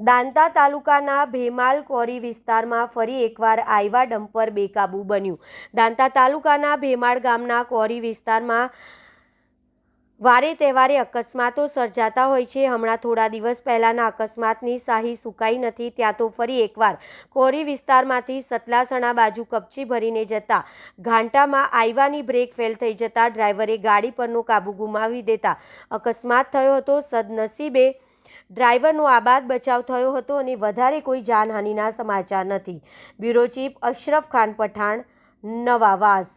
દાંતા તાલુકાના ભેમાલ કોરી વિસ્તારમાં ફરી એકવાર આયવા ડમ્પર બેકાબૂ બન્યું। દાંતા તાલુકાના ભેમાળ ગામના કોરી વિસ્તારમાં વારે તહેવારે અકસ્માતો સર્જાતા હોય છે। હમણાં થોડા દિવસ પહેલાના અકસ્માતની શાહી સુકાઈ નથી, ત્યાં તો ફરી એકવાર કોરી વિસ્તારમાંથી સતલાસણા બાજુ કપચી ભરીને જતા ઘાંટામાં આયવાની બ્રેક ફેલ થઈ જતા ડ્રાઈવરે ગાડી પરનો કાબુ ગુમાવી દેતા અકસ્માત થયો હતો। સદનસીબે ડ્રાઈવરનો આબાદ બચાવ થયો હતો અને વધારે કોઈ જાનહાનિના સમાચાર નથી। બ્યુરો ચીફ અશરફ ખાન પઠાણ, નવા વાસ।